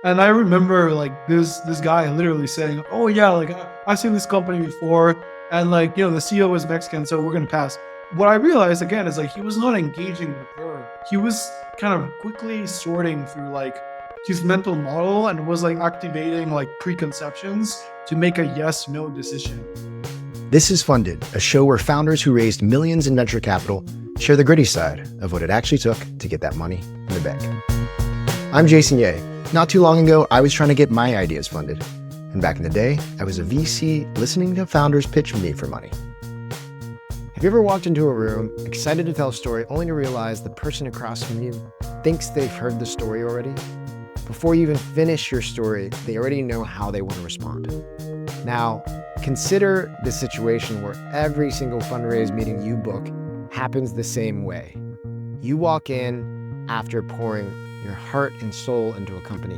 And I remember like this guy literally saying, "Oh yeah, like I've seen this company before, and like the CEO is Mexican, so we're gonna pass." What I realized again is like he was not engaging with her. He was kind of quickly sorting through like his mental model and was like activating like preconceptions to make a yes no decision. This is Funded, a show where founders who raised millions in venture capital share the gritty side of what it actually took to get that money in the bank. I'm Jason Ye. Not too long ago, I was trying to get my ideas funded. And back in the day, I was a VC listening to founders pitch me for money. Have you ever walked into a room, excited to tell a story, only to realize the person across from you thinks they've heard the story already? Before you even finish your story, they already know how they want to respond. Now, consider the situation where every single fundraise meeting you book happens the same way. You walk in after pouring your heart and soul into a company,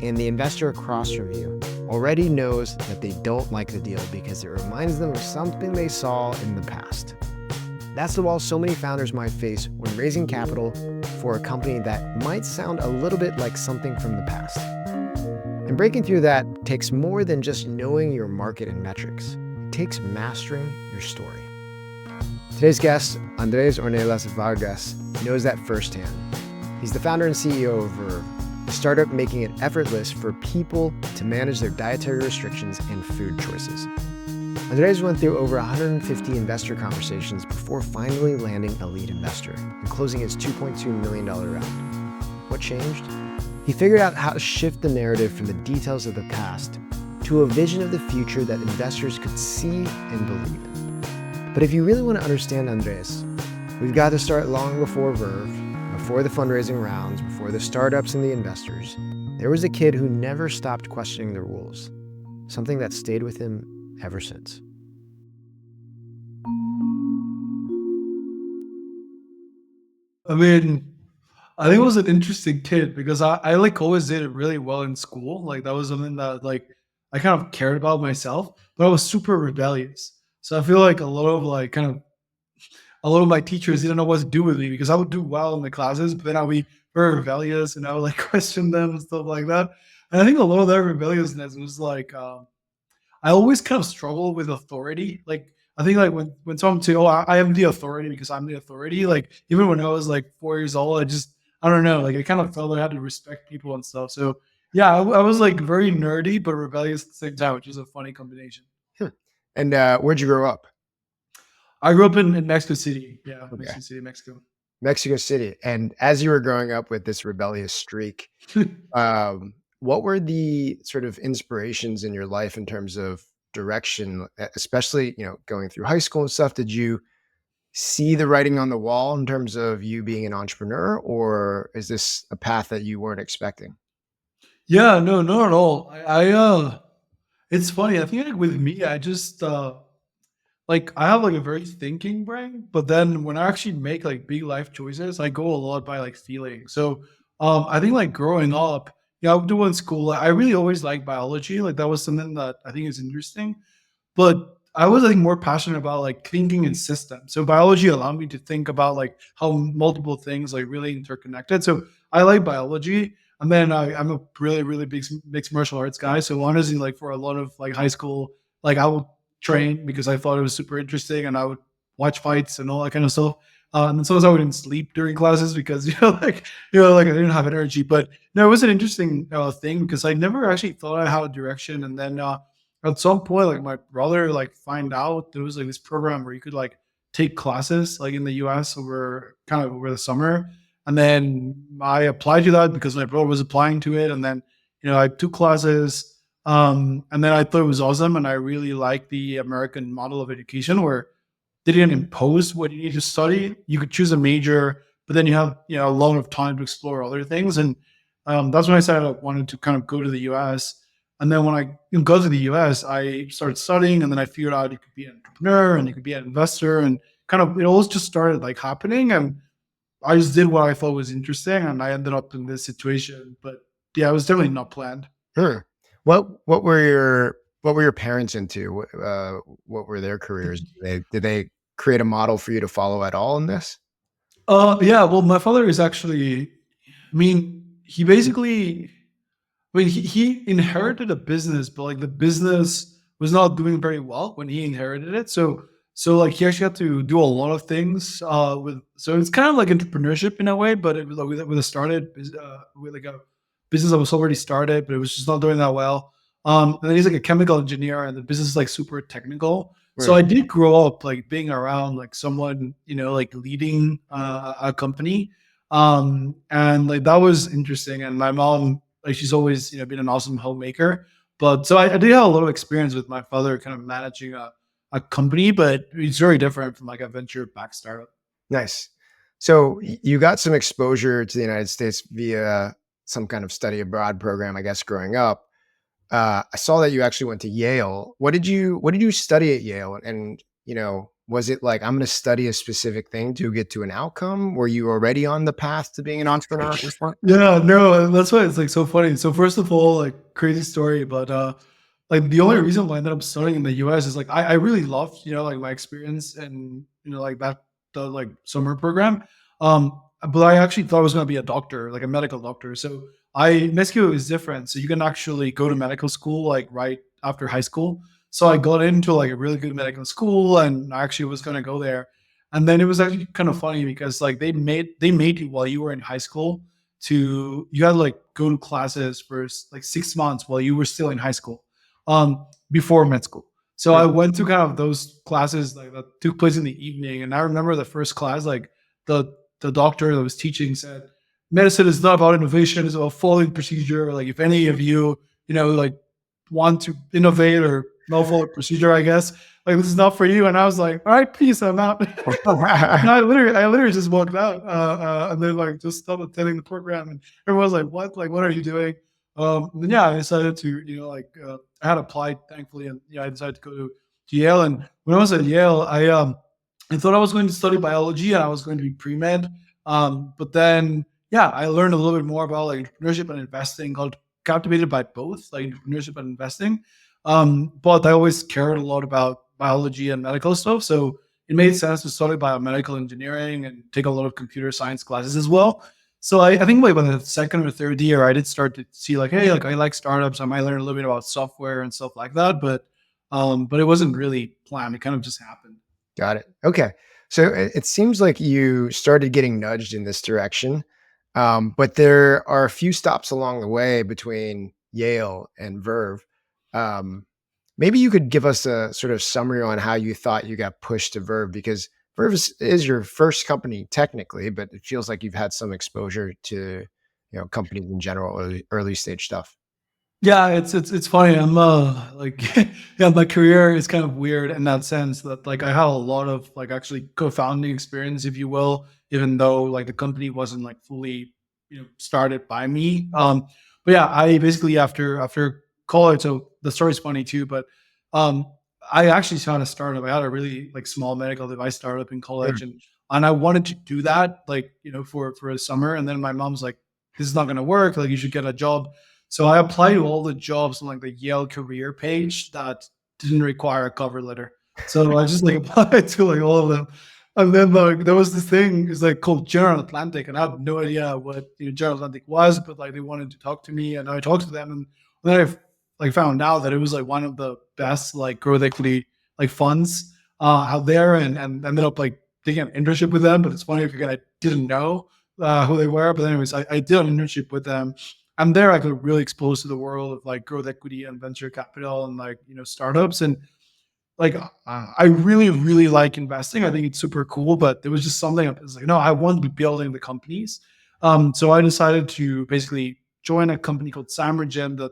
and the investor across from you already knows that they don't like the deal because it reminds them of something they saw in the past. That's the wall so many founders might face when raising capital for a company that might sound a little bit like something from the past. And breaking through that takes more than just knowing your market and metrics. It takes mastering your story. Today's guest, Andrés Ornelas Vargas, knows that firsthand. He's the founder and CEO of Verve, a startup making it effortless for people to manage their dietary restrictions and food choices. Andrés went through over 150 investor conversations before finally landing a lead investor and closing his $2.2 million round. What changed? He figured out how to shift the narrative from the details of the past to a vision of the future that investors could see and believe in. But if you really want to understand Andrés, we've got to start long before Verve, before the fundraising rounds, before the startups and the investors. There was a kid who never stopped questioning the rules, something that stayed with him ever since. I mean, I think it was an interesting kid because I like always did it really well in school. Like that was something that like I kind of cared about myself, but I was super rebellious. So I feel like a lot of my teachers didn't know what to do with me because I would do well in the classes, but then I would be very rebellious and I would like question them and stuff like that. And I think a lot of that rebelliousness was like I always kind of struggle with authority. Like I think like when someone say, "Oh, I am the authority because I'm the authority," like even when I was like 4 years old, I don't know, like I kind of felt I had to respect people and stuff. So yeah, I was like very nerdy but rebellious at the same time, which is a funny combination. Hmm. And where'd you grow up? I grew up in Mexico City. Yeah, Okay. Mexico City, Mexico. Mexico City. And as you were growing up with this rebellious streak, what were the sort of inspirations in your life in terms of direction, especially, going through high school and stuff? Did you see the writing on the wall in terms of you being an entrepreneur, or is this a path that you weren't expecting? Yeah, no, not at all. It's funny. I think like with me, I just like I have like a very thinking brain, but then when I actually make like big life choices, I go a lot by like feeling. So I think like growing up, yeah, I'm doing school. I really always liked biology. Like that was something that I think is interesting. But I was like more passionate about like thinking in systems. So biology allowed me to think about like how multiple things like really interconnected. So I like biology. And then I'm a really, really big mixed martial arts guy. So honestly, like for a lot of like high school, like I would train because I thought it was super interesting and I would watch fights and all that kind of stuff. And then sometimes I wouldn't sleep during classes because like I didn't have energy. But no, it was an interesting thing because I never actually thought I had a direction. And then at some point, like my brother like find out there was like this program where you could like take classes like in the US over kind of over the summer. And then I applied to that because my brother was applying to it. And then, I took classes. And then I thought it was awesome. And I really like the American model of education where they didn't impose what you need to study. You could choose a major, but then you have, a lot of time to explore other things. And that's when I decided I wanted to kind of go to the US. And then when I got to the US, I started studying and then I figured out you could be an entrepreneur and you could be an investor and kind of it all just started like happening. And I just did what I thought was interesting and I ended up in this situation. But yeah, it was definitely not planned. Hmm. What were your parents into? What were their careers? Did they create a model for you to follow at all in this? Yeah, well, my father is actually, I mean, he basically I mean, he inherited a business, but like the business was not doing very well when he inherited it. So like he actually had to do a lot of things with. So it's kind of like entrepreneurship in a way, but it was like with a with like a business that was already started, but it was just not doing that well. And then he's like a chemical engineer, and the business is like super technical. So Mm, I did grow up like being around like someone, like leading a company, and like that was interesting. And my mom, like she's always been an awesome homemaker, but so I did have a lot of experience with my father kind of managing a company, but it's very different from like a venture back startup. nice. So you got some exposure to the United States via some kind of study abroad program, I guess, growing up. I saw that you actually went to Yale. What did you study at Yale? And was it like, I'm going to study a specific thing to get to an outcome? Were you already on the path to being an entrepreneur at this point? Yeah, no, that's why it's like so funny. So first of all, like crazy story, but like the only reason why I ended up studying in the US is like I really loved, like my experience and like the like summer program. But I actually thought I was gonna be a doctor, like a medical doctor. So Mexico is different. So you can actually go to medical school like right after high school. So I got into like a really good medical school and I actually was gonna go there. And then it was actually kind of funny because like they made you while you were in high school you had to like go to classes for like 6 months while you were still in high school, before med school. So I Mm. went to kind of those classes like that took place in the evening, and I remember the first class, like the the doctor that was teaching said, "Medicine is not about innovation; it's about following procedure. Like if any of you, like want to innovate or not follow procedure, I guess like this is not for you." And I was like, "All right, peace, I'm out." No, I literally just walked out, and then like just stopped attending the program, and everyone was like, "What? Like, what are you doing?" Then yeah, I decided to, I had applied thankfully, and yeah, I decided to go to Yale. And when I was at Yale, I thought I was going to study biology and I was going to be pre med, but then yeah, I learned a little bit more about like entrepreneurship and investing. Got captivated by both, like entrepreneurship and investing. But I always cared a lot about biology and medical stuff, so it made sense to study biomedical engineering and take a lot of computer science classes as well. So I think like by the second or third year, I did start to see like, hey, like I like startups. I might learn a little bit about software and stuff like that, but it wasn't really planned. It kind of just happened. Got it. Okay. So it seems like you started getting nudged in this direction, but there are a few stops along the way between Yale and Verve. Um, Maybe you could give us a sort of summary on how you thought you got pushed to Verve, because Verve is your first company technically, but it feels like you've had some exposure to companies in general, early stage stuff. Yeah, it's funny. I'm like yeah, my career is kind of weird in that sense that like I have a lot of like actually co-founding experience, if you will, even though like the company wasn't like fully, started by me. But yeah, I basically after college, so the story's funny too, but um I actually found a startup. I had a really like small medical device startup in college, Mm. and I wanted to do that like, for a summer, and then my mom's like, this is not gonna work, like you should get a job. So I applied to all the jobs on like the Yale career page that didn't require a cover letter. So I just like applied to like all of them. And then like there was this thing is like called General Atlantic, and I had no idea what General Atlantic was, but like they wanted to talk to me, and I talked to them, and then I like found out that it was like one of the best like growth equity like funds out there, and ended up like taking an internship with them. But it's funny because I didn't know who they were, but anyways, I did an internship with them. I'm there, I got really exposed to the world of like growth equity and venture capital and like, startups. And like I really, really like investing. I think it's super cool, but there was just something I was like, no, I want to be building the companies. So I decided to basically join a company called Samergen that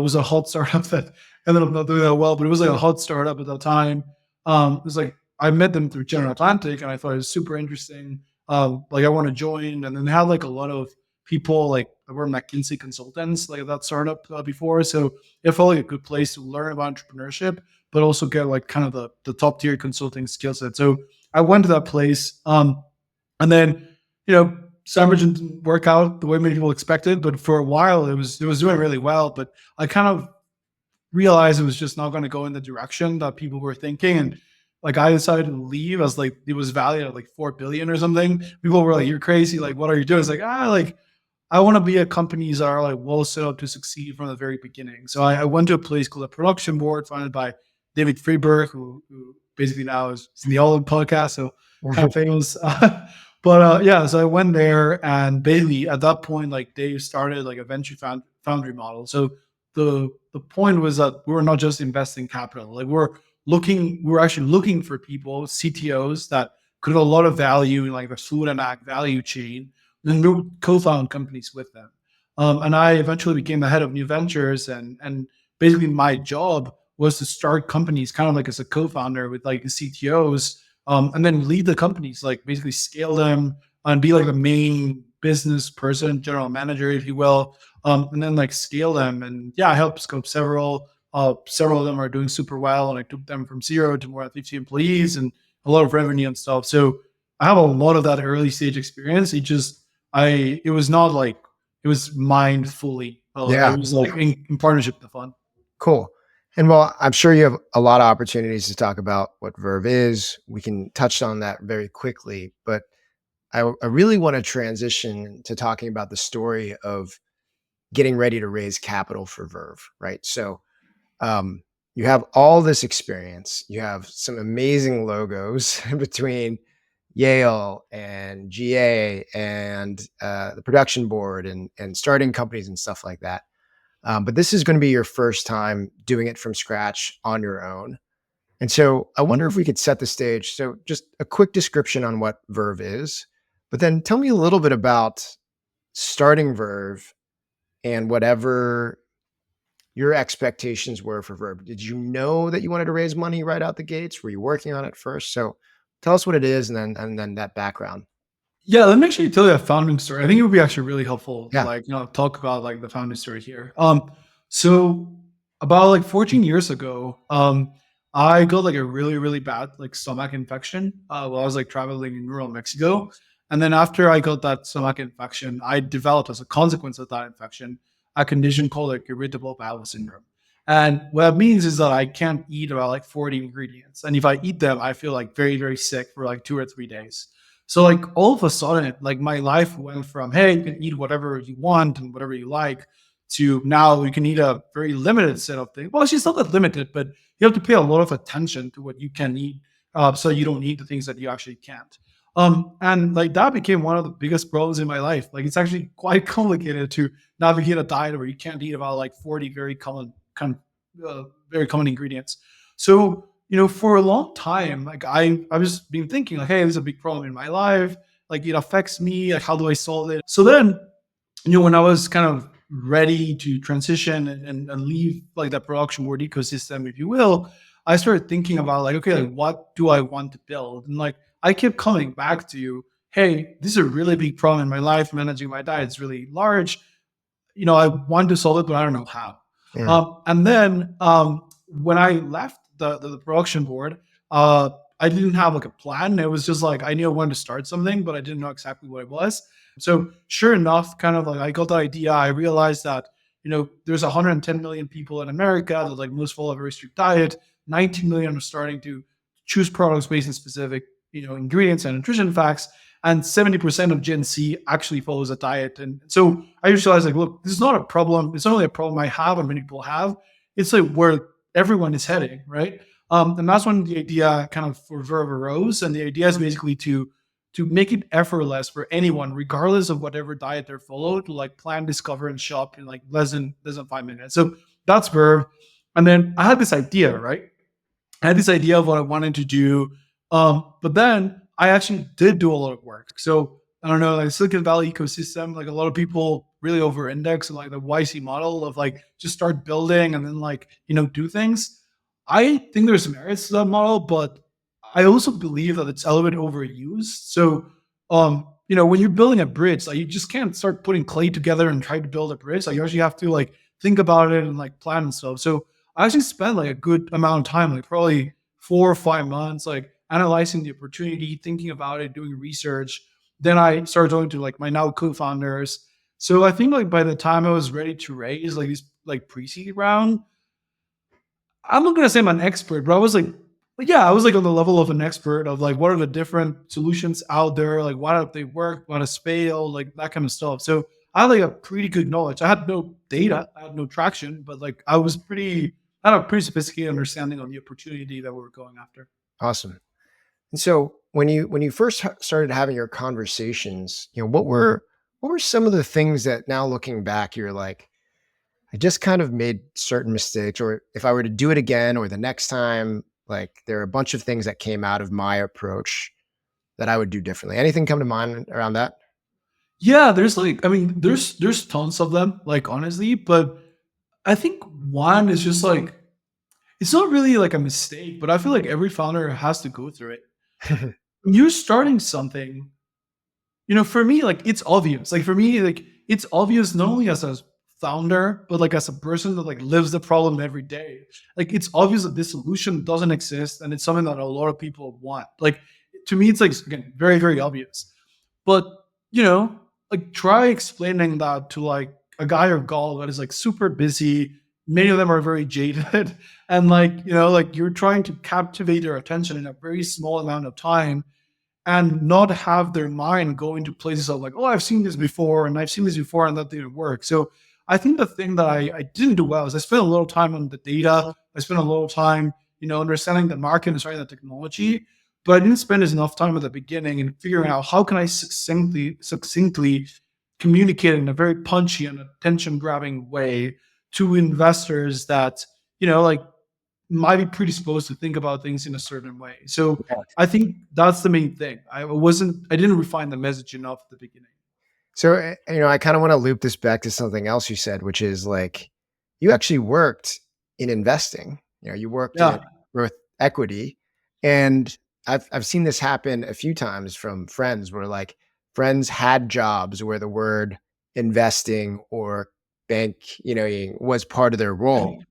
was a hot startup that ended up not doing that well, but it was like a hot startup at the time. It was like I met them through General Atlantic, and I thought it was super interesting. Like I want to join, and then they had like a lot of people like that were McKinsey consultants like that startup before, so it felt like a good place to learn about entrepreneurship but also get like kind of the top tier consulting skill set. So I went to that place, and then Sandwich didn't work out the way many people expected, but for a while it was doing really well. But I kind of realized it was just not going to go in the direction that people were thinking, and like I decided to leave as like it was valued at like 4 billion or something. People were like, "You're crazy! Like, what are you doing?" It's like like I want to be at companies that are like well set up to succeed from the very beginning. So I went to a place called a production board founded by David Freeberg, who basically now is in the All In podcast. So kind of famous. But yeah, so I went there, and basically at that point, like they started like a venture foundry model. So the point was that we were not just investing capital, like we're actually looking for people, CTOs that could have a lot of value in like the food and ag value chain, and we would co-found companies with them. And I eventually became the head of new ventures, and basically my job was to start companies kind of like as a co-founder with like the CTOs, and then lead the companies, like basically scale them and be like the main business person, general manager, if you will, and then like scale them. And yeah, I helped scope several. Several of them are doing super well, and I took them from 0 to more than 50 employees and a lot of revenue and stuff. So I have a lot of that early stage experience. It was not like it was mined fully. It Yeah, was like in partnership with the fund. cool. And well, I'm sure you have a lot of opportunities to talk about what Verve is. We can touch on that very quickly, but I really want to transition to talking about the story of getting ready to raise capital for Verve, right? So um, you have all this experience. You have some amazing logos between Yale and GA and the production board and starting companies and stuff like that. But this is going to be your first time doing it from scratch on your own. And so I wonder if we could set the stage. So just a quick description on what Verve is, but then tell me a little bit about starting Verve and whatever your expectations were for Verve. Did you know that you wanted to raise money right out the gates? Were you working on it first? So tell us what it is and then that background. Yeah, let me actually tell you a founding story. I think it would be actually really helpful to Yeah. like, talk about like the founding story here. So about like 14 years ago, I got like a really, really bad like stomach infection while I was like traveling in rural Mexico. And then after I got that stomach infection, I developed as a consequence of that infection a condition called like irritable bowel syndrome. And what that means is that I can't eat about like 40 ingredients. And if I eat them, I feel like very, very sick for like 2 or 3 days. So like all of a sudden, like my life went from, hey, you can eat whatever you want and whatever you like, to now you can eat a very limited set of things. Well, she's not that limited, but you have to pay a lot of attention to what you can eat, so you don't eat the things that you actually can't. And like that became one of the biggest problems in my life. Like it's actually quite complicated to navigate a diet where you can't eat about like 40 very common very common ingredients. So for a long time, like I was been thinking like, hey, this is a big problem in my life. Like it affects me. Like how do I solve it? So then, when I was kind of ready to transition and leave like that production board ecosystem, if you will, I started thinking about like, okay, like what do I want to build? And like I kept coming back to, hey, this is a really big problem in my life. Managing my diet is really large. I want to solve it, but I don't know how. Yeah. And then when I left the production board, I didn't have like a plan. It was just like I knew I wanted to start something, but I didn't know exactly what it was. So sure enough, kind of like I got the idea. I realized that there's 110 million people in America that like most follow a very strict diet. 19 million are starting to choose products based on specific ingredients and nutrition facts, and 70% of Gen Z actually follows a diet. And so I just realized like, look, this is not a problem. It's not only a problem I have and many people have. It's like where everyone is heading, right? And that's when the idea kind of for Verve arose. And the idea is basically to make it effortless for anyone, regardless of whatever diet they're followed, to like plan, discover, and shop in like less than 5 minutes. So that's Verve. And then I had this idea, right? I had this idea of what I wanted to do. But then I actually did do a lot of work. So I don't know, like Silicon Valley ecosystem, like a lot of people really over index on like the YC model of like just start building and then like, do things. I think there's merits to that model, but I also believe that it's a little bit overused. So, when you're building a bridge, like you just can't start putting clay together and try to build a bridge. Like you actually have to like think about it and like plan and stuff. So I actually spent like a good amount of time, like probably 4 or 5 months, like analyzing the opportunity, thinking about it, doing research. Then I started talking to like my now co-founders. So I think like by the time I was ready to raise like this like pre-seed round, I'm not gonna say I'm an expert, but I was like, yeah, I was like on the level of an expert of like what are the different solutions out there, like why don't they work, what is fail, like that kind of stuff. So I had like a pretty good knowledge. I had no data, I had no traction, but like I had a pretty sophisticated understanding of the opportunity that we were going after. Awesome. And so when you first started having your conversations, what were some of the things that now looking back, you're like, I just kind of made certain mistakes, or if I were to do it again or the next time, like there are a bunch of things that came out of my approach that I would do differently. Anything come to mind around that? Yeah, there's like, I mean, there's tons of them, like honestly, but I think one is just like it's not really like a mistake, but I feel like every founder has to go through it. When you're starting something, for me, like it's obvious. Like for me, like it's obvious not only as a founder, but like as a person that like lives the problem every day. Like it's obvious that this solution doesn't exist and it's something that a lot of people want. Like to me, it's like again, very, very obvious. But you know, like try explaining that to like a guy or gal that is like super busy. Many of them are very jaded, and like like you're trying to captivate their attention in a very small amount of time and not have their mind go into places of like, oh, I've seen this before and I've seen this before and that didn't work. So I think the thing that I didn't do well is I spent a little time on the data. I spent a little time, understanding the market and starting the technology, but I didn't spend enough time at the beginning in figuring out how can I succinctly communicate in a very punchy and attention grabbing way to investors that, like might be predisposed to think about things in a certain way. So I think that's the main thing. I didn't refine the message enough at the beginning. So, I kind of want to loop this back to something else you said, which is like you actually worked in investing. You worked in Yeah. growth equity, and I've seen this happen a few times from friends where like friends had jobs where the word investing or bank, was part of their role.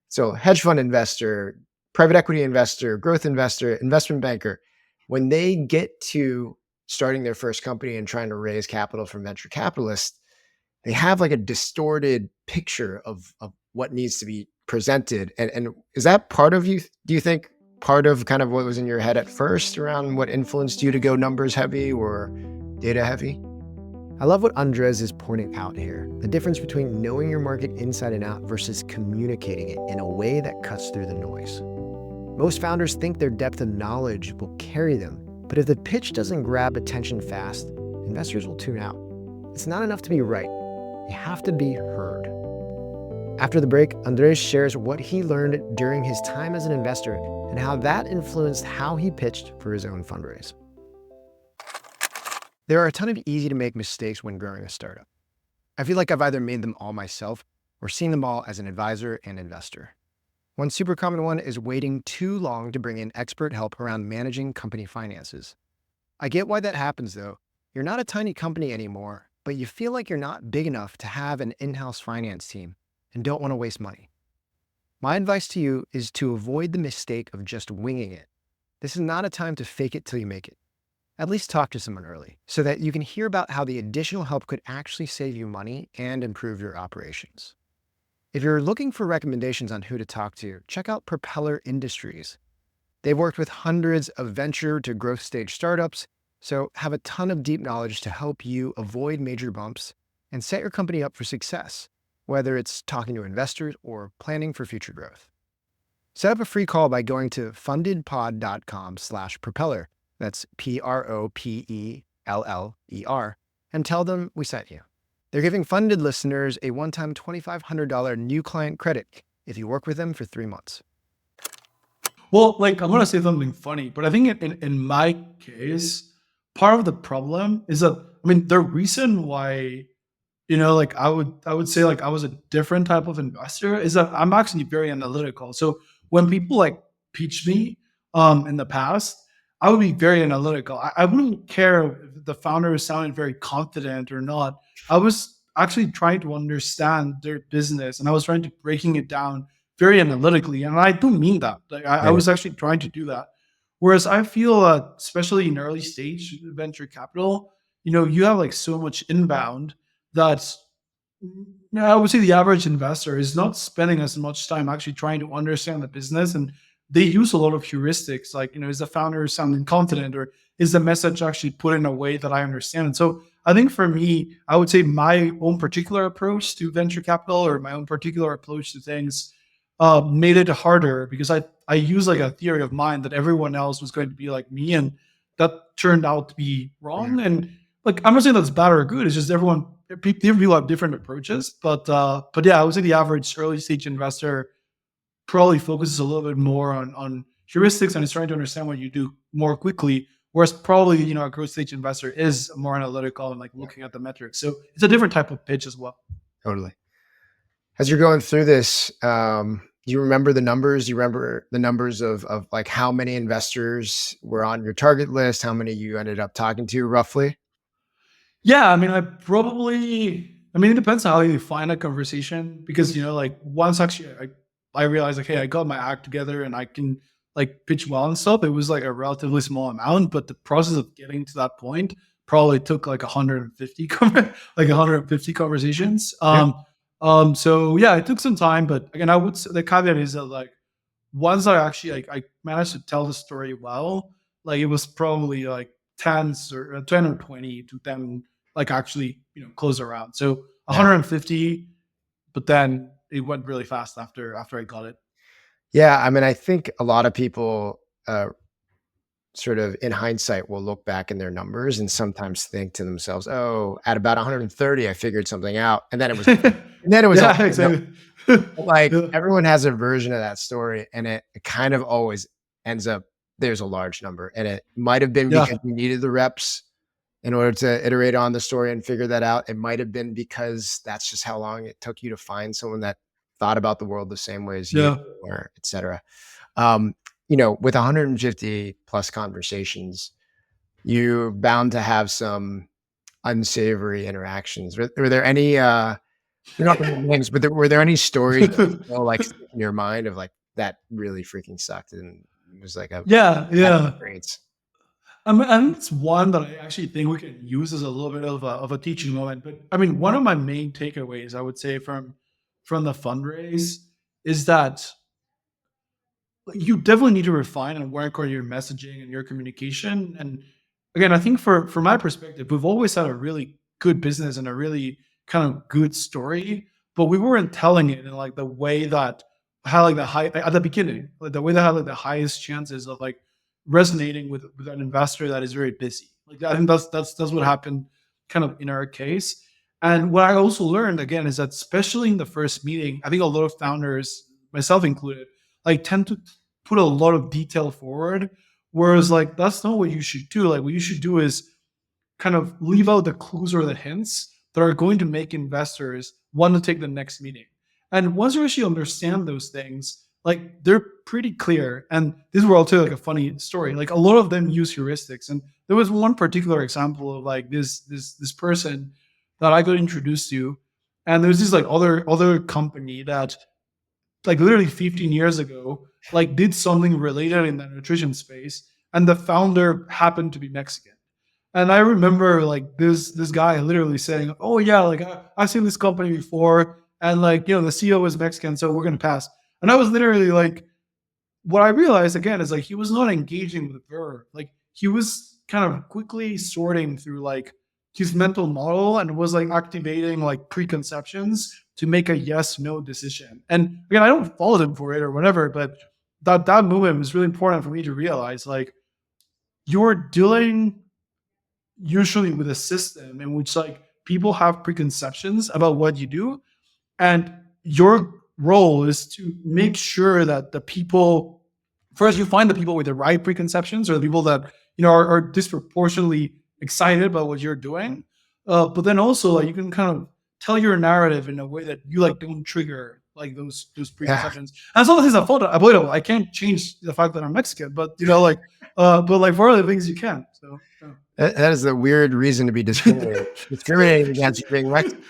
So, hedge fund investor, private equity investor, growth investor, investment banker, when they get to starting their first company and trying to raise capital from venture capitalists, they have like a distorted picture of what needs to be presented. And is that part of you? Do you think part of kind of what was in your head at first around what influenced you to go numbers heavy or data heavy? I love what Andres is pointing out here, the difference between knowing your market inside and out versus communicating it in a way that cuts through the noise. Most founders think their depth of knowledge will carry them, but if the pitch doesn't grab attention fast, investors will tune out. It's not enough to be right. You have to be heard. After the break, Andres shares what he learned during his time as an investor and how that influenced how he pitched for his own fundraise. There are a ton of easy to make mistakes when growing a startup. I feel like I've either made them all myself or seen them all as an advisor and investor. One super common one is waiting too long to bring in expert help around managing company finances. I get why that happens though. You're not a tiny company anymore, but you feel like you're not big enough to have an in-house finance team and don't want to waste money. My advice to you is to avoid the mistake of just winging it. This is not a time to fake it till you make it. At least talk to someone early so that you can hear about how the additional help could actually save you money and improve your operations. If you're looking for recommendations on who to talk to, check out Propeller Industries. They've worked with hundreds of venture to growth stage startups, so have a ton of deep knowledge to help you avoid major bumps and set your company up for success, whether it's talking to investors or planning for future growth. Set up a free call by going to fundedpod.com/propeller. That's PROPELLER, and tell them we sent you. They're giving Funded listeners a one-time $2,500 new client credit if you work with them for 3 months. Well, like I'm gonna say something funny, but I think in my case, part of the problem is that I mean the reason why like I would say like I was a different type of investor is that I'm actually very analytical. So when people like pitch me in the past, I would be very analytical. I wouldn't care if the founder sounded very confident or not. I was actually trying to understand their business and I was trying to breaking it down very analytically. And I do mean that. Like I Yeah. was actually trying to do that. Whereas I feel especially in early stage venture capital, you have like so much inbound that I would say the average investor is not spending as much time actually trying to understand the business, and they use a lot of heuristics, like is the founder sounding confident, or is the message actually put in a way that I understand? And so I think for me, I would say my own particular approach to venture capital or my own particular approach to things made it harder because I use like a theory of mine that everyone else was going to be like me, and that turned out to be Mhm. wrong. And like I'm not saying that's bad or good. It's just different people have different approaches. But yeah, I would say the average early stage investor probably focuses a little bit more on heuristics and is trying to understand what you do more quickly. Whereas probably, a growth stage investor is more analytical and like Yeah, looking at the metrics. So it's a different type of pitch as well. totally. As you're going through this, do you remember the numbers? Do you remember the numbers of like how many investors were on your target list? How many you ended up talking to roughly? Yeah, I mean, it depends on how you define a conversation because, like once actually I realized like, hey, I got my act together and I can like pitch well and stuff. It was like a relatively small amount, but the process of getting to that point probably took like 150, like 150 conversations. Yeah. So yeah, it took some time, but again, I would say the caveat is that like once I actually like I managed to tell the story well, like it was probably like 10 or 20 to then like actually close around. So Yeah. 150, but then it went really fast after I got it. Yeah. I mean, I think a lot of people sort of in hindsight will look back in their numbers and sometimes think to themselves, "Oh, at about 130, I figured something out." And then it was all Yeah, exactly. like Yeah, everyone has a version of that story, and it kind of always ends up there's a large number. And it might have been yeah, because you needed the reps in order to iterate on the story and figure that out. It might have been because that's just how long it took you to find someone that thought about the world the same way as you yeah. or et cetera. Um, with 150 plus conversations, you're bound to have some unsavory interactions. Were there any, you're not gonna name names, but were there any stories that still, like, stick in your mind of, like, that really freaking sucked and was like a Yeah, bad yeah. experience? And it's one that I actually think we can use as a little bit of a teaching moment. But I mean, one of my main takeaways, I would say, from the fundraise is that you definitely need to refine and work on your messaging and your communication. And again, I think for my perspective, we've always had a really good business and a really kind of good story, but we weren't telling it in like the way that had like the high at the beginning, like the way that had like the highest chances of like resonating with an investor that is very busy. Like I think that's what happened kind of in our case. And what I also learned again is that especially in the first meeting, I think a lot of founders, myself included, like tend to put a lot of detail forward. Whereas like that's not what you should do. Like what you should do is kind of leave out the clues or the hints that are going to make investors want to take the next meeting. And once you actually understand those things, like they're pretty clear. And this will tell you like a funny story. Like a lot of them use heuristics. And there was one particular example of like this person that I got introduced to. And there's this like other company that like literally 15 years ago, like did something related in the nutrition space, and the founder happened to be Mexican. And I remember like this guy literally saying, "Oh yeah, like I've seen this company before, and like the CEO is Mexican, so we're gonna pass." And I was literally like, what I realized again is like he was not engaging with Verve. Like he was kind of quickly sorting through like his mental model and was like activating like preconceptions to make a yes no decision. And again, I don't fault him for it or whatever, but that movement was really important for me to realize like you're dealing usually with a system in which like people have preconceptions about what you do, and your role is to make sure that the people first you find the people with the right preconceptions or the people that are disproportionately excited about what you're doing. But then also like you can kind of tell your narrative in a way that you like don't trigger like those Yeah. preconceptions. And some of the things avoidable. I can't change the fact that I'm Mexican, but but like for other things you can. So That is a weird reason to be discriminated against you being Mexican.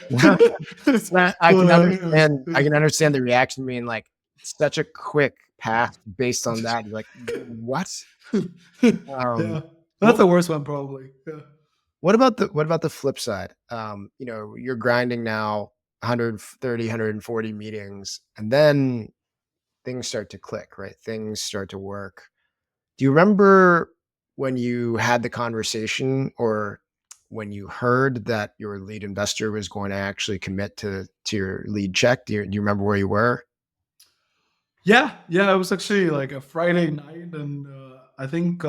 But I can understand the reaction being like, such a quick path based on that. You're like, "What?" Um, yeah, that's what the worst one probably. Yeah. what about the flip side? You're grinding now 130, 140 meetings, and then things start to click, right? Things start to work. Do you remember when you had the conversation or when you heard that your lead investor was going to actually commit to your lead check? Do you remember where you were? Yeah, yeah, it was actually like a Friday night, and I think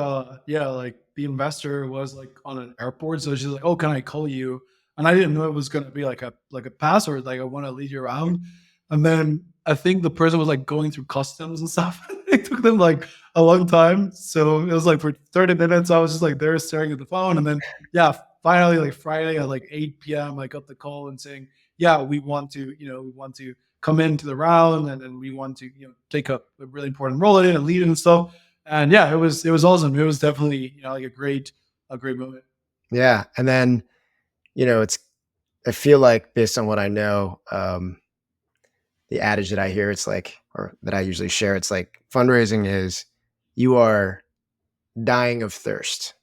yeah, like the investor was like on an airport, so she's like, "Oh, can I call you?" And I didn't know it was gonna be like a password, like I want to lead you around. And then I think the person was like going through customs and stuff. It took them like a long time, so it was like for 30 minutes I was just like there staring at the phone, and then yeah, finally like Friday at like 8 p.m. I got the call and saying, "Yeah, we want to, we want to." Come into the round and we want to take a really important role in it and lead it and stuff. And yeah, it was awesome. It was definitely like a great moment. Yeah, and then it's I feel like based on what I know, the adage that I hear, it's like, or that I usually share, it's like fundraising is you are dying of thirst,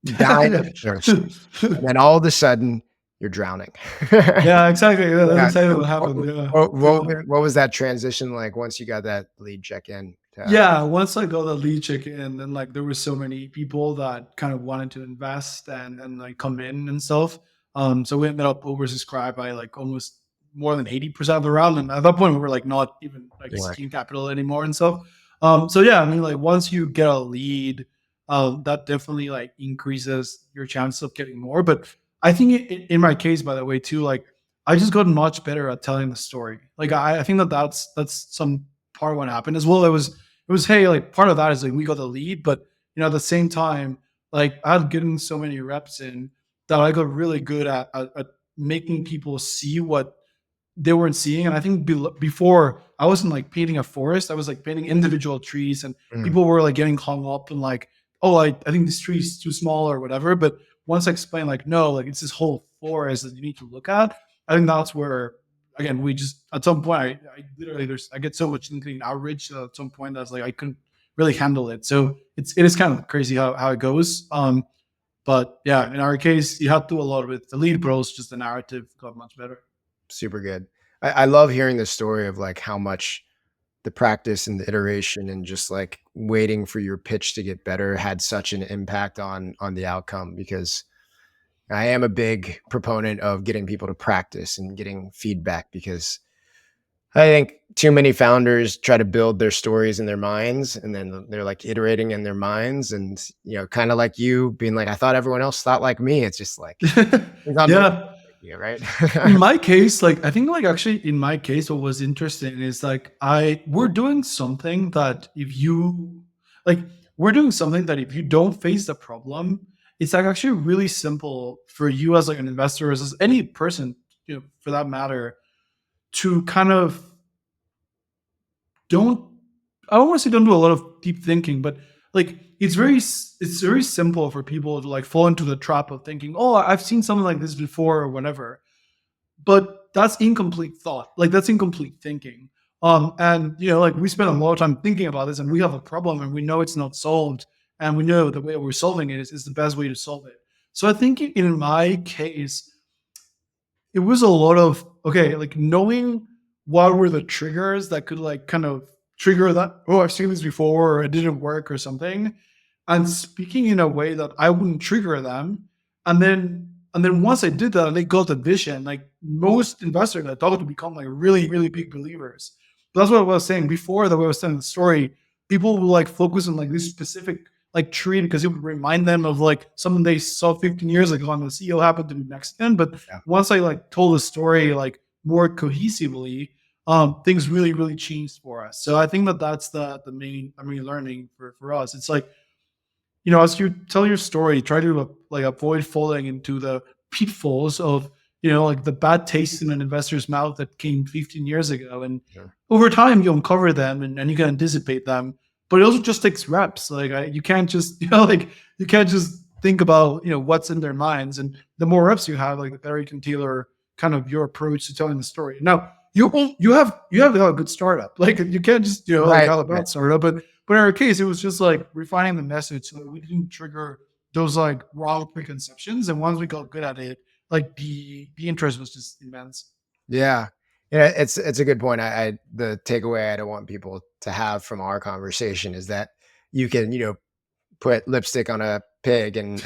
dying of thirst, and then all of a sudden you're drowning. Yeah, exactly. Yeah, that's Yeah. exactly So what happened. Yeah. what was that transition like once you got that lead check in? Yeah, once I got the lead check in, then like there were so many people that kind of wanted to invest and like come in and stuff. So we ended up oversubscribed by like almost more than 80% of the round. And at that point we were like not even like Yeah. seeking capital anymore and stuff. So yeah, I mean like once you get a lead, that definitely like increases your chance of getting more. But I think in my case, by the way, too, like I just got much better at telling the story. Like I think that that's some part of what happened as well. It was hey, like part of that is like we got the lead, but at the same time, like I had getting so many reps in that I got really good at making people see what they weren't seeing. And I think before I wasn't like painting a forest, I was like painting individual trees, and Mm. people were like getting hung up and like, oh, I think this tree is too small or whatever. But once I explained like, no, like it's this whole forest that you need to look at, I think that's where again we just at some point I literally I get so much LinkedIn outreach at some point that's like I couldn't really handle it. So it is kind of crazy how it goes. But yeah, in our case, you have to do a lot with the lead, but also just the narrative got much better. Super good. I love hearing the story of like how much the practice and the iteration and just like waiting for your pitch to get better had such an impact on the outcome, because I am a big proponent of getting people to practice and getting feedback, because I think too many founders try to build their stories in their minds and then they're like iterating in their minds, and kind of like you being like, I thought everyone else thought like me. It's just like it's unreal, Yeah. right? In my case, like I think like actually in my case, what was interesting is like we're doing something that if you like we're doing something that if you don't face the problem, it's like actually really simple for you as like an investor, as any person, for that matter, to kind of don't I don't want to say don't do a lot of deep thinking, but like it's very simple for people to like fall into the trap of thinking, oh, I've seen something like this before or whatever. But that's incomplete thought. Like that's incomplete thinking. And like we spend a lot of time thinking about this, and we have a problem, and we know it's not solved, and we know the way we're solving it is the best way to solve it. So I think in my case, it was a lot of okay, like knowing what were the triggers that could like kind of trigger that. Oh, I've seen this before, or it didn't work, or something, and speaking in a way that I wouldn't trigger them. And then once I did that, and they got the vision. Like most investors I thought to become like really really big believers. But that's what I was saying before. The way I was telling the story, people will like focus on like this specific like tree because it would remind them of like something they saw 15 years ago and the CEO happened to be Mexican. But Yeah. once I like told the story like more cohesively, things really really changed for us. So I think that that's the main learning for us. It's like as you tell your story, try to like avoid falling into the pitfalls of like the bad taste in an investor's mouth that came 15 years ago. And Sure. over time, you uncover them and you can anticipate them. But it also just takes reps. Like you can't just like you can't just think about what's in their minds. And the more reps you have, like the better you can tailor kind of your approach to telling the story. Now you have to have a good startup. Like you can't just like Right. have a Right. bad startup, but in our case, it was just like refining the message so that we didn't trigger those like wrong preconceptions. And once we got good at it, like the interest was just immense. Yeah. Yeah, it's a good point. I the takeaway I don't want people to have from our conversation is that you can, put lipstick on a pig and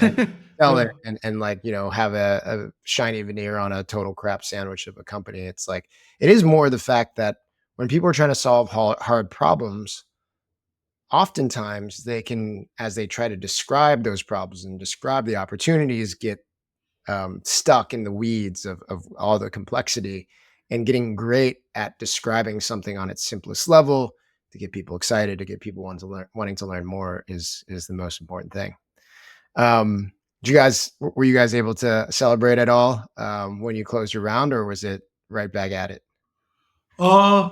sell it Yeah. and like, have a shiny veneer on a total crap sandwich of a company. It's like, it is more the fact that when people are trying to solve hard problems, oftentimes they can, as they try to describe those problems and describe the opportunities, get stuck in the weeds of all the complexity, and getting great at describing something on its simplest level to get people excited, to get people wanting to learn more is the most important thing. Did you guys were you guys able to celebrate at all when you closed your round, or was it right back at it? Uh,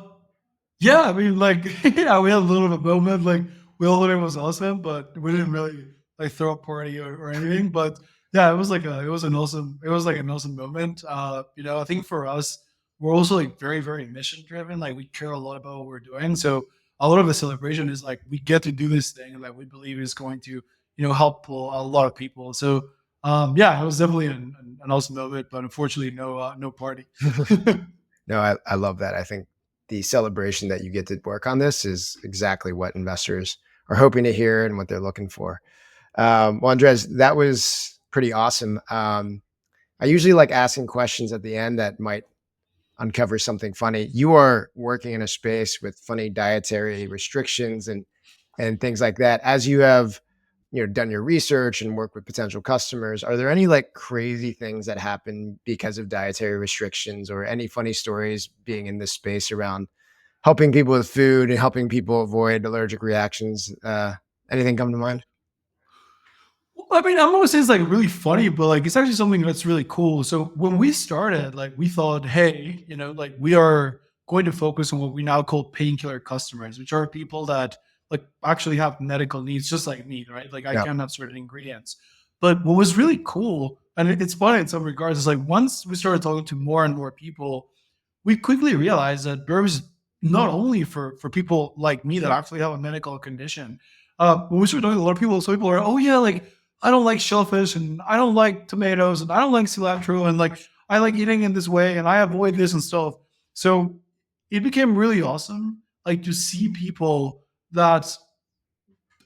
yeah, I mean, like, yeah, we had a little bit of a moment, like, we all thought it was awesome, but we didn't really like throw a party or anything. But yeah, it was like an awesome moment. I think for us, we're also like very, very mission driven. Like we care a lot about what we're doing. So a lot of the celebration is like we get to do this thing that we believe is going to, help a lot of people. So yeah, it was definitely an awesome moment, but unfortunately no party. No, I love that. I think the celebration that you get to work on this is exactly what investors are hoping to hear and what they're looking for. Well, Andres, that was pretty awesome. I usually like asking questions at the end that might uncover something funny. You are working in a space with funny dietary restrictions and things like that. As you have, done your research and work with potential customers, are there any like crazy things that happen because of dietary restrictions, or any funny stories being in this space around helping people with food and helping people avoid allergic reactions? Anything come to mind? Well, I mean, I'm not gonna say it's like really funny, but like it's actually something that's really cool. So when we started, like we thought, hey, like we are going to focus on what we now call painkiller customers, which are people that like actually have medical needs, just like me, right? Like I Yeah. can't have certain ingredients. But what was really cool, and it's funny in some regards, is like once we started talking to more and more people, we quickly realized that Verve is not only for people like me that actually have a medical condition. When we started talking to a lot of people, some people are, oh yeah, like I don't like shellfish and I don't like tomatoes and I don't like cilantro and like I like eating in this way and I avoid this and stuff. So it became really awesome, like to see people that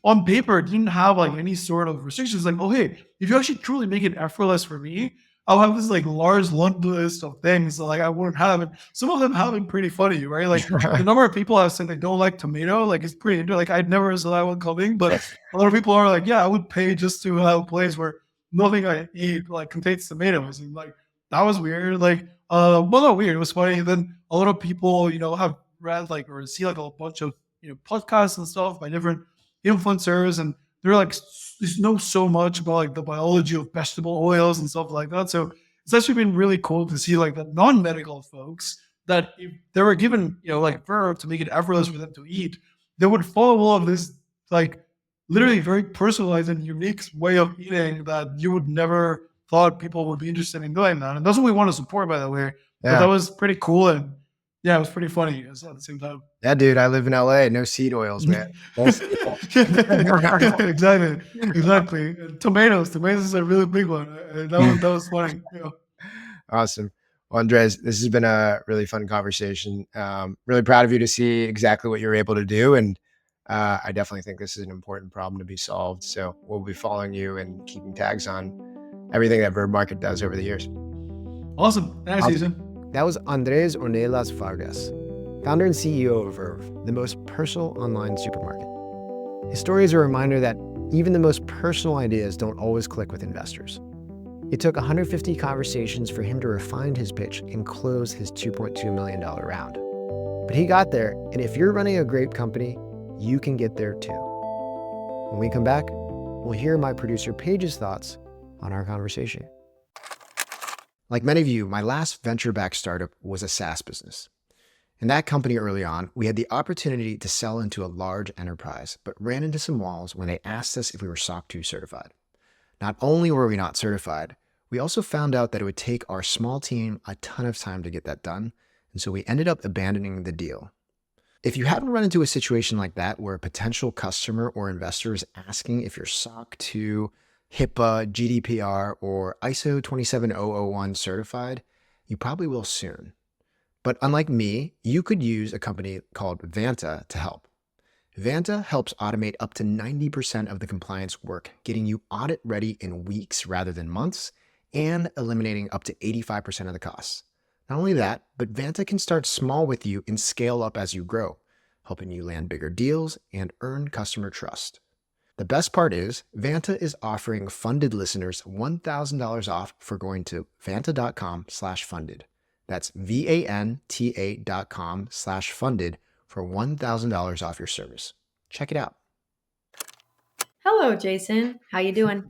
on paper didn't have like any sort of restrictions. Like, oh hey, if you actually truly make it effortless for me, I'll have this like large laundry list of things that like I wouldn't have. And some of them have been pretty funny, right? Like the number of people I've said they don't like tomato, like it's pretty like I'd never saw that one coming, but a lot of people are like, yeah, I would pay just to have a place where nothing I eat like contains tomatoes. And like that was weird. Like well not weird, it was funny. Then a lot of people, have read like or see like a bunch of podcasts and stuff by different influencers, and they're like know so much about like the biology of vegetable oils and stuff like that. So it's actually been really cool to see like the non-medical folks that if they were given like Verve to make it effortless for them to eat, they would follow all of this like literally very personalized and unique way of eating that you would never thought people would be interested in doing that. And that's what we want to support, by the way. But that Yeah. was pretty cool, and yeah, it was pretty funny at the same time. Yeah, dude, I live in LA. No seed oils, man. No seed oils. Exactly, exactly. Tomatoes is a really big one. That was funny. Awesome. Well, Andres, this has been a really fun conversation. Really proud of you to see exactly what you're able to do. And I definitely think this is an important problem to be solved. So we'll be following you and keeping tags on everything that Verb Market does over the years. Awesome. Thanks, Awesome. Ethan. That was Andrés Ornelas Vargas, founder and CEO of Verve, the most personal online supermarket. His story is a reminder that even the most personal ideas don't always click with investors. It took 150 conversations for him to refine his pitch and close his $2.2 million round. But he got there, and if you're running a great company, you can get there too. When we come back, we'll hear my producer Paige's thoughts on our conversation. Like many of you, my last venture-backed startup was a SaaS business. In that company early on, we had the opportunity to sell into a large enterprise, but ran into some walls when they asked us if we were SOC 2 certified. Not only were we not certified, we also found out that it would take our small team a ton of time to get that done, and so we ended up abandoning the deal. If you haven't run into a situation like that where a potential customer or investor is asking if you're SOC 2, HIPAA, GDPR, or ISO 27001 certified, you probably will soon. But unlike me, you could use a company called Vanta to help. Vanta helps automate up to 90% of the compliance work, getting you audit ready in weeks rather than months, and eliminating up to 85% of the costs. Not only that, but Vanta can start small with you and scale up as you grow, helping you land bigger deals and earn customer trust. The best part is, Vanta is offering funded listeners $1,000 off for going to vanta.com/funded. That's VANTA.com/funded for $1,000 off your service. Check it out. Hello, Jason. How you doing?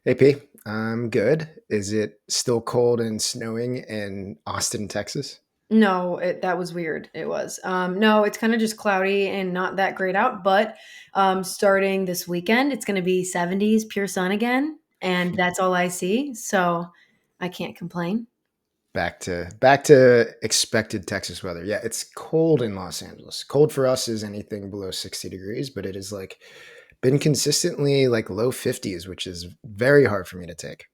Hey, P. I'm good. Is it still cold and snowing in Austin, Texas? No, that was weird. It was. No, it's kind of just cloudy and not that great out. But starting this weekend, it's going to be 70s, pure sun again, and that's all I see. So I can't complain. Back to expected Texas weather. Yeah, it's cold in Los Angeles. Cold for us is anything below 60 degrees, but it is like been consistently like low 50s, which is very hard for me to take.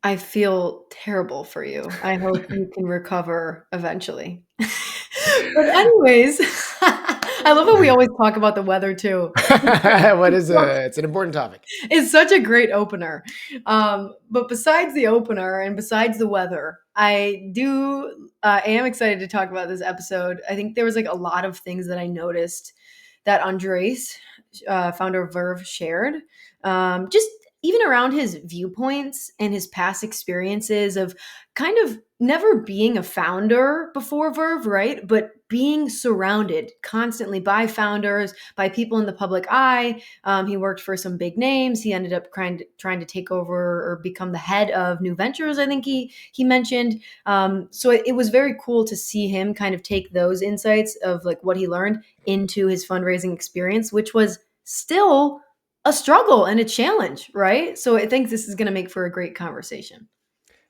I feel terrible for you. I hope you can recover eventually. But anyways, I love how we always talk about the weather too. It's an important topic. It's such a great opener. But besides the opener and besides the weather, I am excited to talk about this episode. I think there was like a lot of things that I noticed that Andres, founder of Verve, shared. Just even around his viewpoints and his past experiences of kind of never being a founder before Verve, right? But being surrounded constantly by founders, by people in the public eye. He worked for some big names. He ended up trying to take over or become the head of New Ventures, I think he mentioned. So it was very cool to see him kind of take those insights of like what he learned into his fundraising experience, which was still a struggle and a challenge, right? So I think this is going to make for a great conversation.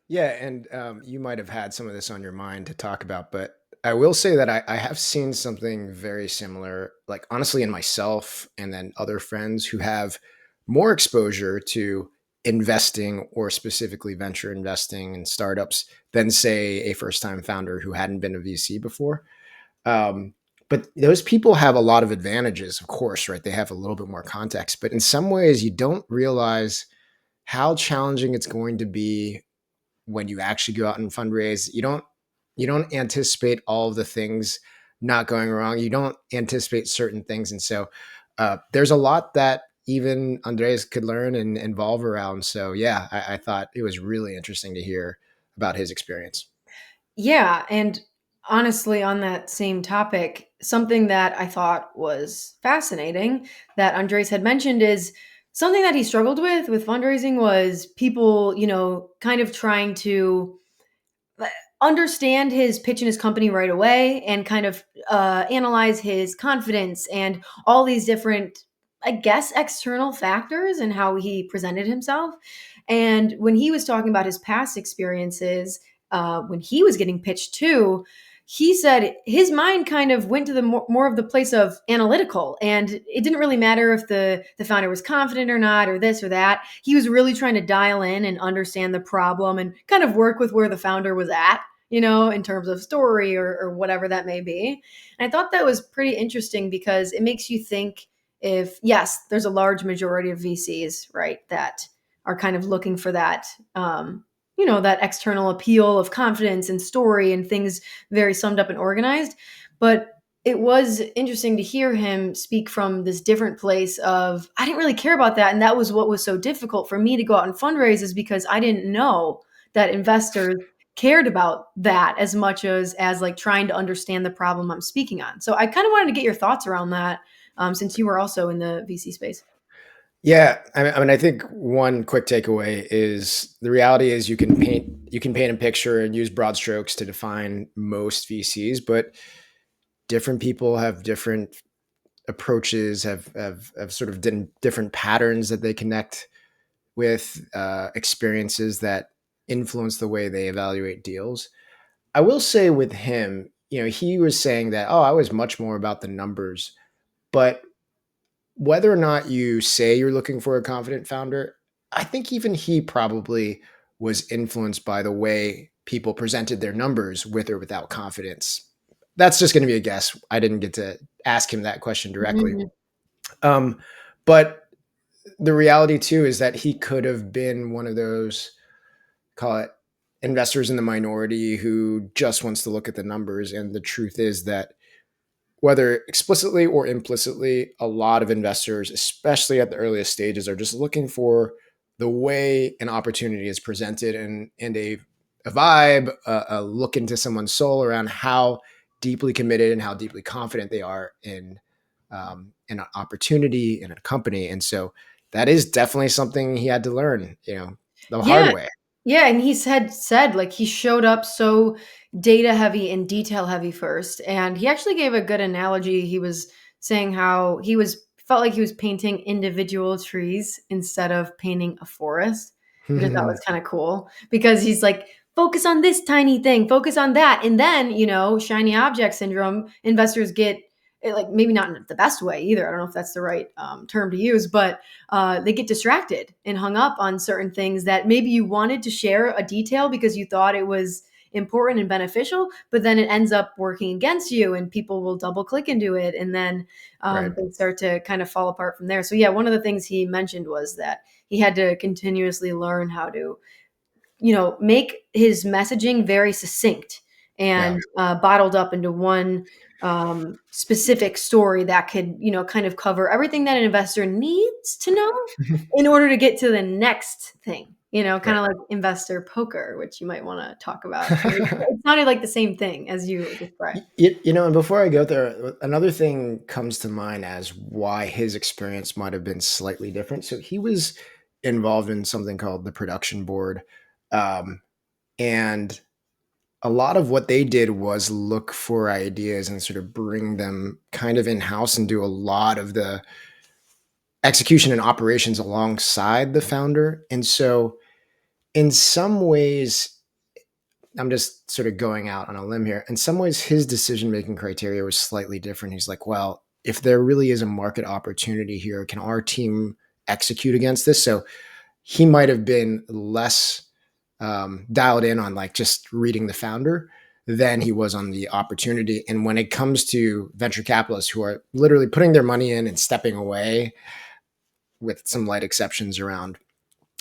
Yeah, and you might have had some of this on your mind to talk about, but I will say that I have seen something very similar, like honestly, in myself and then other friends who have more exposure to investing or specifically venture investing in startups than, say, a first time founder who hadn't been a VC before. But those people have a lot of advantages, of course, right? They have a little bit more context, but in some ways, you don't realize how challenging it's going to be when you actually go out and fundraise. You don't anticipate all of the things not going wrong. You don't anticipate certain things, and so there's a lot that even Andres could learn and evolve around. So yeah, I thought it was really interesting to hear about his experience. Yeah. And honestly, on that same topic, something that I thought was fascinating that Andres had mentioned is something that he struggled with fundraising was people, kind of trying to understand his pitch in his company right away and kind of analyze his confidence and all these different, I guess, external factors and how he presented himself. And when he was talking about his past experiences, when he was getting pitched too, he said his mind kind of went to the more of the place of analytical, and it didn't really matter if the founder was confident or not, or this or that. He was really trying to dial in and understand the problem and kind of work with where the founder was at, in terms of story or whatever that may be. And I thought that was pretty interesting because it makes you think if, yes, there's a large majority of VCs, right, that are kind of looking for that, that external appeal of confidence and story and things very summed up and organized. But it was interesting to hear him speak from this different place of, I didn't really care about that. And that was what was so difficult for me to go out and fundraise, is because I didn't know that investors cared about that as much as like trying to understand the problem I'm speaking on. So I kind of wanted to get your thoughts around that, since you were also in the VC space. Yeah, I mean, I think one quick takeaway is the reality is you can paint a picture and use broad strokes to define most VCs, but different people have different approaches, have sort of different patterns that they connect with, experiences that influence the way they evaluate deals. I will say with him, he was saying that, oh, I was much more about the numbers, but whether or not you say you're looking for a confident founder, I think even he probably was influenced by the way people presented their numbers with or without confidence. That's just going to be a guess. I didn't get to ask him that question directly. But the reality too is that he could have been one of those, call it, investors in the minority who just wants to look at the numbers. And the truth is that whether explicitly or implicitly, a lot of investors, especially at the earliest stages, are just looking for the way an opportunity is presented and a vibe, a look into someone's soul around how deeply committed and how deeply confident they are in an opportunity in a company. And so that is definitely something he had to learn, the hard Yeah. way. Yeah, and he said like he showed up so data heavy and detail heavy first, and he actually gave a good analogy. He was saying how he was felt like he was painting individual trees instead of painting a forest, which I thought was kind of cool because he's like, focus on this tiny thing, focus on that, and then shiny object syndrome. Investors get like maybe not in the best way either. I don't know if that's the right term to use, but they get distracted and hung up on certain things that maybe you wanted to share a detail because you thought it was important and beneficial, but then it ends up working against you and people will double click into it. And then Right. things start to kind of fall apart from there. So, yeah, one of the things he mentioned was that he had to continuously learn how to, make his messaging very succinct Yeah. and bottled up into one specific story that could, kind of cover everything that an investor needs to know in order to get to the next thing, kind Right. of like investor poker, which you might want to talk about. It sounded like the same thing as you described. And before I go there, another thing comes to mind as why his experience might have been slightly different. So he was involved in something called the production board. Um, and a lot of what they did was look for ideas and sort of bring them kind of in house and do a lot of the execution and operations alongside the founder. And so, in some ways, I'm just sort of going out on a limb here. In some ways, his decision making criteria was slightly different. He's like, well, if there really is a market opportunity here, can our team execute against this? So he might have been less dialed in on like just reading the founder than he was on the opportunity. And when it comes to venture capitalists who are literally putting their money in and stepping away, with some light exceptions around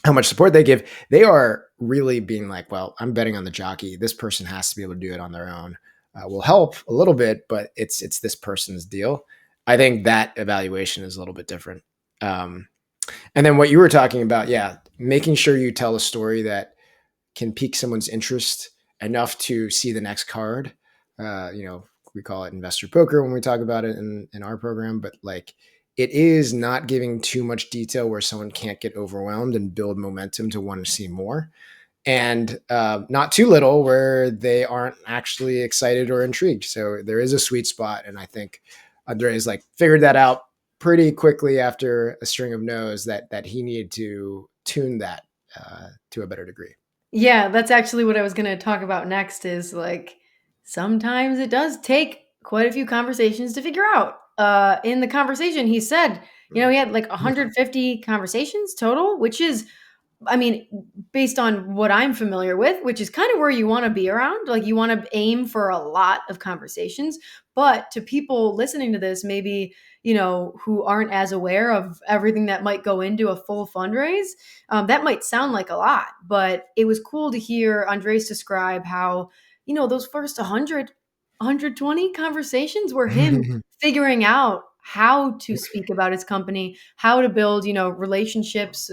how much support they give, they are really being like, well, I'm betting on the jockey. This person has to be able to do it on their own. We'll help a little bit, but it's this person's deal. I think that evaluation is a little bit different. And then what you were talking about, yeah, making sure you tell a story that can pique someone's interest enough to see the next card. We call it investor poker when we talk about it in our program, but like it is not giving too much detail where someone can't get overwhelmed and build momentum to want to see more, and not too little where they aren't actually excited or intrigued. So there is a sweet spot, and I think Andres like figured that out pretty quickly after a string of no's that he needed to tune that to a better degree. Yeah, that's actually what I was going to talk about next is like sometimes it does take quite a few conversations to figure out. In the conversation, he said, he had like 150 conversations total, which is, I mean, based on what I'm familiar with, which is kind of where you want to be around. Like you want to aim for a lot of conversations. But to people listening to this, maybe, who aren't as aware of everything that might go into a full fundraise, that might sound like a lot. But it was cool to hear Andres describe how, those first 100, 120 conversations were him figuring out how to speak about his company, how to build, relationships,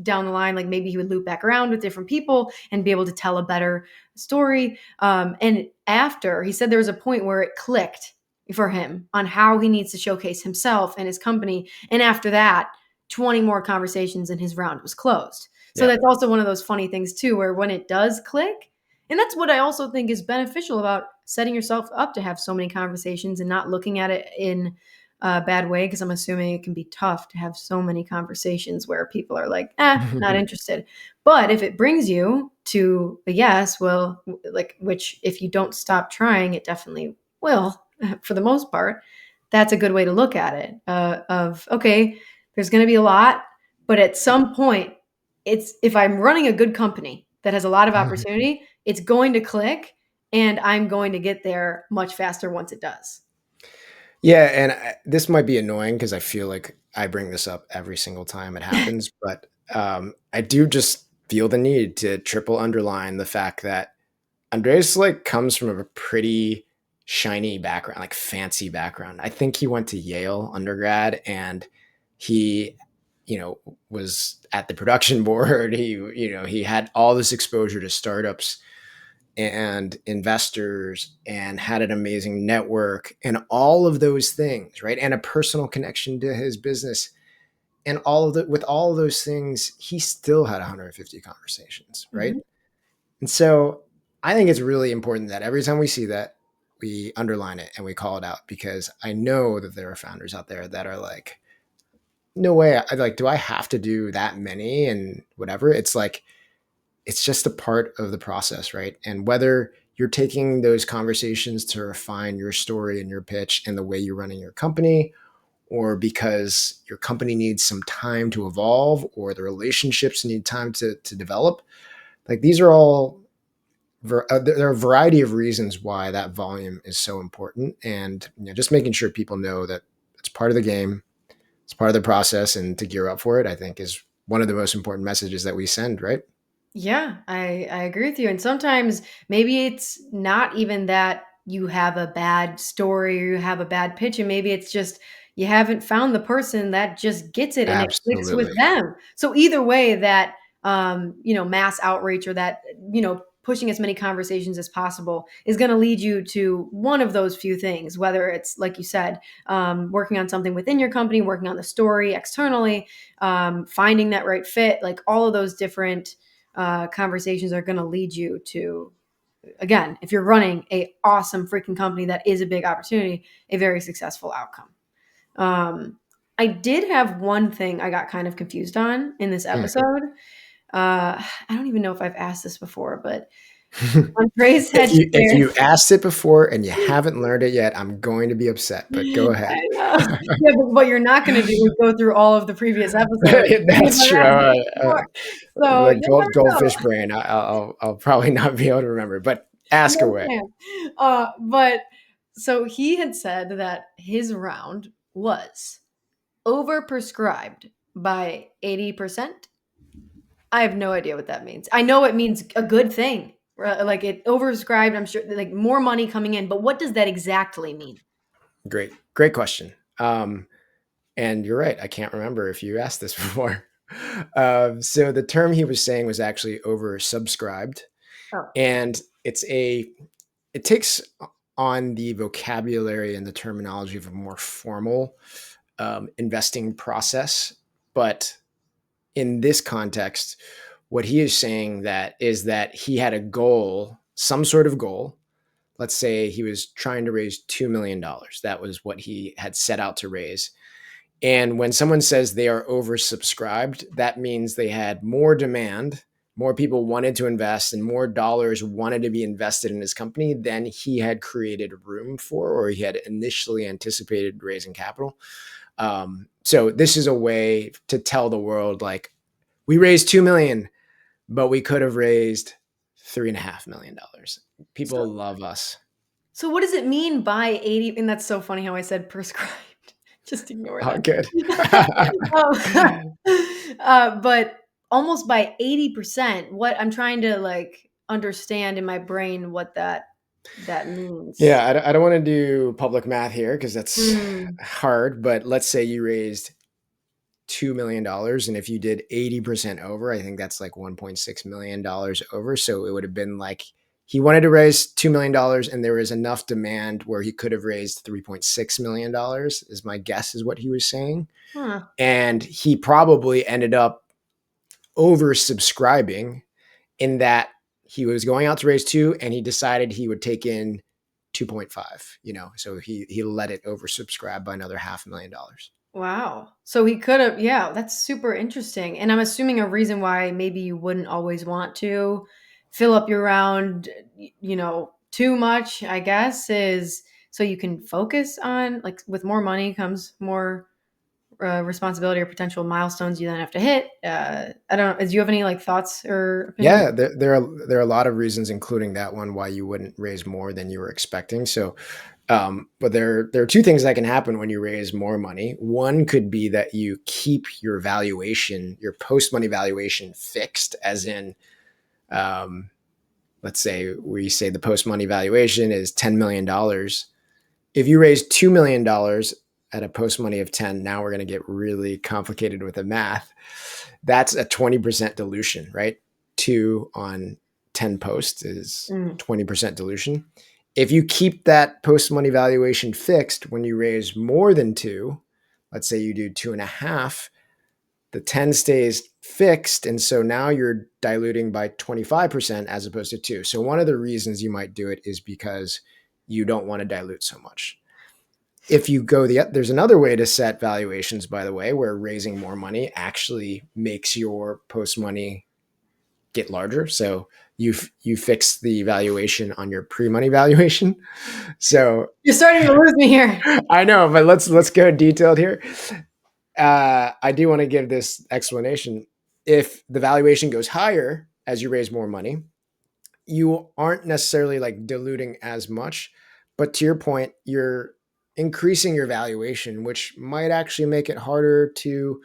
down the line, like maybe he would loop back around with different people and be able to tell a better story. And after he said there was a point where it clicked for him on how he needs to showcase himself and his company. And after that, 20 more conversations and his round was closed. So Yeah. that's also one of those funny things too, where when it does click, and that's what I also think is beneficial about setting yourself up to have so many conversations and not looking at it in a bad way, because I'm assuming it can be tough to have so many conversations where people are like, not interested. But if it brings you to a yes, well, like, which if you don't stop trying, it definitely will for the most part, that's a good way to look at it. Okay, there's going to be a lot, but at some point, it's if I'm running a good company that has a lot of opportunity, it's going to click and I'm going to get there much faster once it does. Yeah, and this might be annoying because I feel like I bring this up every single time it happens, but I do just feel the need to triple underline the fact that Andres like comes from a pretty shiny background, like fancy background. I think he went to Yale undergrad and he, was at the production board. He had all this exposure to startups and investors and had an amazing network and all of those things, right? And a personal connection to his business. And with all of those things, he still had 150 conversations, right? Mhm. And so I think it's really important that every time we see that, we underline it and we call it out because I know that there are founders out there that are like, no way. I like, do I have to do that many and whatever? It's like, it's just a part of the process, right? And whether you're taking those conversations to refine your story and your pitch and the way you're running your company, or because your company needs some time to evolve, or the relationships need time to develop, like these are all there are a variety of reasons why that volume is so important, and just making sure people know that it's part of the game, it's part of the process, and to gear up for it, I think, is one of the most important messages that we send, right? Yeah, I agree with you. And sometimes maybe it's not even that you have a bad story or you have a bad pitch, and maybe it's just you haven't found the person that just gets it and it clicks with Absolutely. them. So either way, that mass outreach or that pushing as many conversations as possible is going to lead you to one of those few things. Whether it's like you said, working on something within your company, working on the story externally, finding that right fit, like all of those different conversations are going to lead you to, again, if you're running a awesome freaking company that is a big opportunity, a very successful outcome. I did have one thing I got kind of confused on in this Mhm. episode. I don't even know if I've asked this before, but Andres If had you shared. asked it before and you haven't learned it yet, I'm going to be upset, but go I ahead. know. Yeah, but what you're not going to do is go through all of the previous episodes. Even if That's I've true. asked this before. So The you'll never know. goldfish brain. I'll probably not be able to remember, but ask No away. chance. But so he had said that his round was overprescribed by 80%. I have no idea what that means. I know it means a good thing. Like it overprescribed, I'm sure like more money coming in, but what does that exactly mean? Great question. And you're right. I can't remember if you asked this before. So the term he was saying was actually oversubscribed, Oh. and it takes on the vocabulary and the terminology of a more formal investing process. But in this context, what he is saying that is that he had a goal, some sort of goal. Let's say he was trying to raise $2 million. That was what he had set out to raise. And when someone says they are oversubscribed, that means they had more demand, more people wanted to invest, and more dollars wanted to be invested in his company than he had created room for, or he had initially anticipated raising capital. So this is a way to tell the world, like, we raised 2 million, but we could have raised $3.5 million. People So love us. so what does it mean by 80? And that's so funny how I said prescribed. Just ignore Oh, that. good. But almost by 80%, what I'm trying to like understand in my brain what that means. Yeah, I don't want to do public math here because that's Mm, hard. But let's say you raised $2 million, and if you did 80% over, I think that's like $1.6 million over. So it would have been like he wanted to raise $2 million, and there was enough demand where he could have raised $3.6 million. Is my guess, is what he was saying, huh. and he probably ended up oversubscribing in that he was going out to raise two and he decided he would take in 2.5, so he let it oversubscribe by another $500,000. Wow. So he could have, yeah, that's super interesting. And I'm assuming a reason why maybe you wouldn't always want to fill up your round, too much, I guess, is so you can focus on like with more money comes more responsibility or potential milestones you then have to hit. I don't know. Do you have any like thoughts or opinions? Yeah, there are a lot of reasons, including that one, why you wouldn't raise more than you were expecting. So, but there are two things that can happen when you raise more money. One could be that you keep your valuation, your post money valuation, fixed, as in, let's say we say the post money valuation is $10 million. If you raise $2 million at a post money of 10, now we're going to get really complicated with the math. That's a 20% dilution, right? 2 on 10 posts is 20% dilution. If you keep that post money valuation fixed when you raise more than 2, let's say you do 2.5, the 10 stays fixed. And so now you're diluting by 25% as opposed to 2. So one of the reasons you might do it is because you don't want to dilute so much. If you go there's another way to set valuations, by the way, where raising more money actually makes your post money get larger. So you fix the valuation on your pre-money valuation. So You're starting to lose me here. I know, but let's go detailed here. I do want to give this explanation. If the valuation goes higher as you raise more money, you aren't necessarily like diluting as much, but to your point, you're increasing your valuation, which might actually make it harder to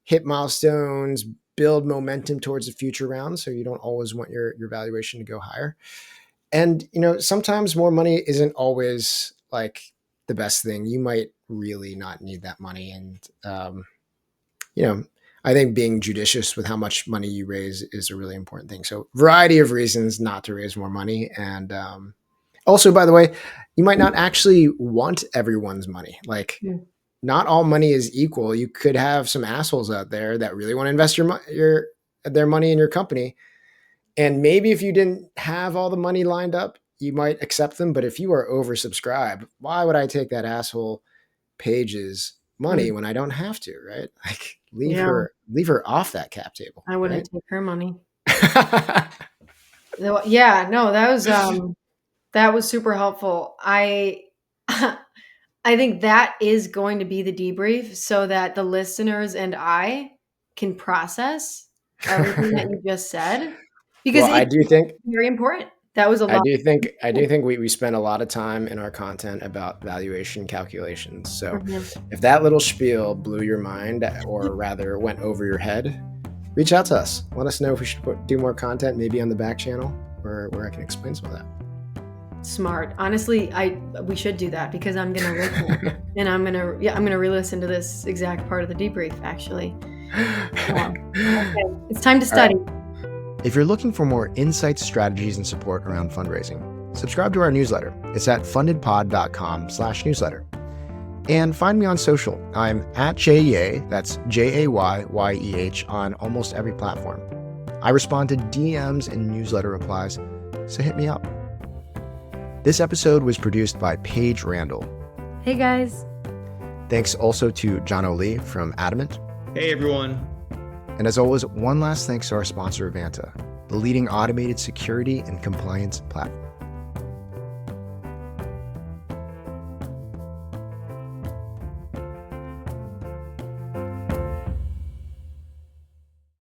hit milestones, build momentum towards the future rounds. So you don't always want your valuation to go higher. And, sometimes more money isn't always like the best thing. You might really not need that money. And, I think being judicious with how much money you raise is a really important thing. So variety of reasons not to raise more money. And, also, by the way, you might not actually want everyone's money. Like, not all money is equal. You could have some assholes out there that really want to invest their money in your company. And maybe if you didn't have all the money lined up, you might accept them. But if you are oversubscribed, why would I take that asshole Paige's money when I don't have to, right? Like, leave her off that cap table. I wouldn't take her money. Yeah, no, that was super helpful. I think that is going to be the debrief so that the listeners and I can process everything that you just said, because I do think very important. That was a lot. I do think we spend a lot of time in our content about valuation calculations. So if that little spiel blew your mind, or rather went over your head, reach out to us. Let us know if we should do more content, maybe on the back channel where I can explain some of that. Smart. Honestly, we should do that, because I'm gonna listen and I'm gonna re-listen to this exact part of the debrief. Actually, okay. It's time to study. Right. If you're looking for more insights, strategies, and support around fundraising, subscribe to our newsletter. It's at fundedpod.com/newsletter. And find me on social. I'm at Jayeh, that's JAYYEH, on almost every platform. I respond to DMs and newsletter replies, so hit me up. This episode was produced by Paige Randall. Hey guys. Thanks also to John O'Lee from Adamant. Hey everyone. And as always, one last thanks to our sponsor, Vanta, the leading automated security and compliance platform.